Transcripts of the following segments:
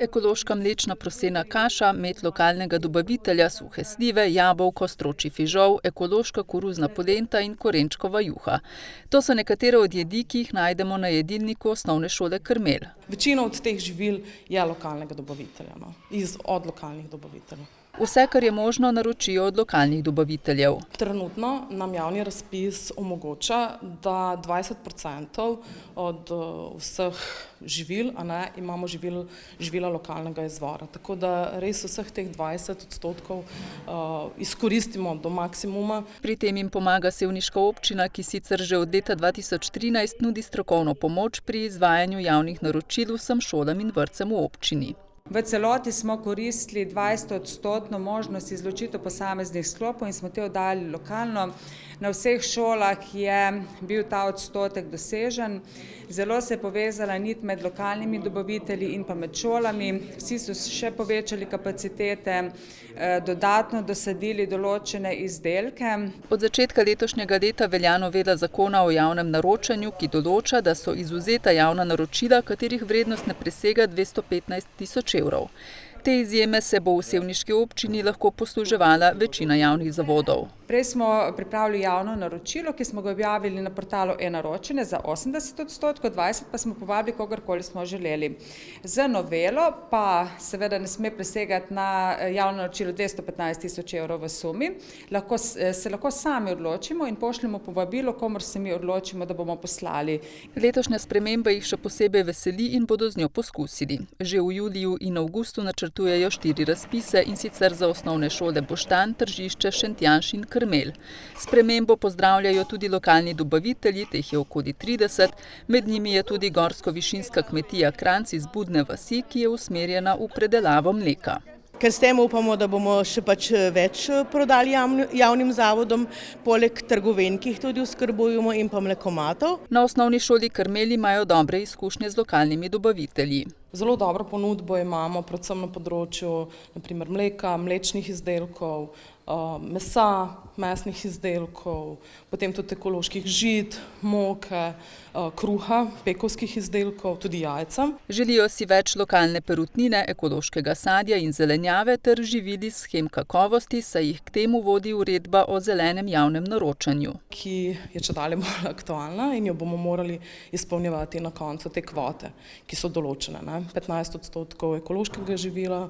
Ekološka mlečna prosena kaša, med lokalnega dobavitelja suhe slive, jabolko, stročji fižol, ekološka koruzna polenta in korenčkova juha. To so nekatere od jedi, ki jih najdemo na jedilniku osnovne šole Krmelj. Večina od teh živil je lokalnega dobavitelja, od lokalnih dobaviteljev. Vse, kar je možno, naročijo od lokalnih dobaviteljev. Trenutno nam javni razpis omogoča, da 20% od vseh živil, imamo živila lokalnega izvora. Tako da res vseh teh 20% izkoristimo do maksimuma. Pri tem jim pomaga sevniška občina, ki sicer že od leta 2013 nudi strokovno pomoč pri izvajanju javnih naročil vsem šolam in vrtcem v občini. V celoti smo koristili 20% možnost izločitev posameznih sklopov in smo te oddali lokalno. Na vseh šolah je bil ta odstotek dosežen. Zelo se je povezala nit med lokalnimi dobavitelji in pa med šolami. Vsi so še povečali kapacitete, dodatno dosadili določene izdelke. Od začetka letošnjega leta velja novela zakona o javnem naročanju, ki določa, da so izvzeta javna naročila, katerih vrednost ne presega 215 tisoč evrov. Te izjeme se bo v sevniški občini lahko posluževala večina javnih zavodov. Prej smo pripravili javno naročilo, ki smo ga objavili na portalu e-naročanje za 80%, 20% pa smo povabili kogarkoli smo želeli. Z novelo pa seveda ne sme presegati na javno naročilo 215 tisoč evrov v sumi. Se lahko sami odločimo in pošljemo povabilo, komur se mi odločimo, da bomo poslali. Letošnja sprememba jih še posebej veseli in bodo z njo poskusili. Že v juliju in avgustu načrtujejo 4 razpise, in sicer za osnovne šole Boštanj, Tržišče, Šentjanž in Krmelj. Spremembo pozdravljajo tudi lokalni dobavitelji, teh je okoli 30, med njimi je tudi gorsko-višinska kmetija Kranjc iz Budne vasi, ki je usmerjena v predelavo mleka. Ker s tem upamo, da bomo še več prodali javnim zavodom, poleg trgovin, ki jih tudi oskrbujemo, in pa mlekomatov. Na osnovni šoli Krmelj imajo dobre izkušnje z lokalnimi dobavitelji. Zelo dobro ponudbo imamo, predvsem na področju naprimer mleka, mlečnih izdelkov, mesa, mesnih izdelkov, potem tudi ekoloških žit, moke, kruha, pekovskih izdelkov, tudi jajca. Želijo si več lokalne perutnine, ekološkega sadja in zelenjave ter živili s shem kakovosti, saj jih k temu vodi uredba o zelenem javnem naročanju. Ki je čedalje bolj aktualna in jo bomo morali izpolnjevati na koncu te kvote, ki so določene. 15% ekološkega živila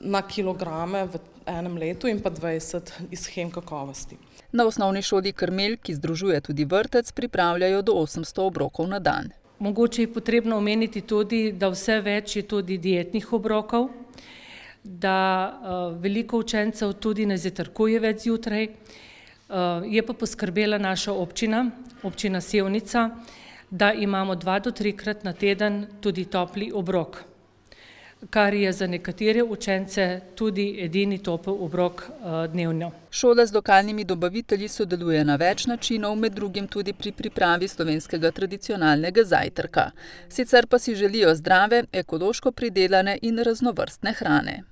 na kilograme v enem letu in pa 20 iz shem kakovosti. Na osnovni šoli Krmelj, ki združuje tudi vrtec, pripravljajo do 800 obrokov na dan. Mogoče je potrebno omeniti tudi, da vse več je tudi dietnih obrokov, da veliko učencev tudi ne zajtrkuje več zjutraj. Je pa poskrbela naša občina, občina Sevnica, da imamo 2 do 3-krat na teden tudi topli obrok, kar je za nekatere učence tudi edini topel obrok dnevno. Šola z lokalnimi dobavitelji sodeluje na več načinov, med drugim tudi pri pripravi slovenskega tradicionalnega zajtrka. Sicer pa si želijo zdrave, ekološko pridelane in raznovrstne hrane.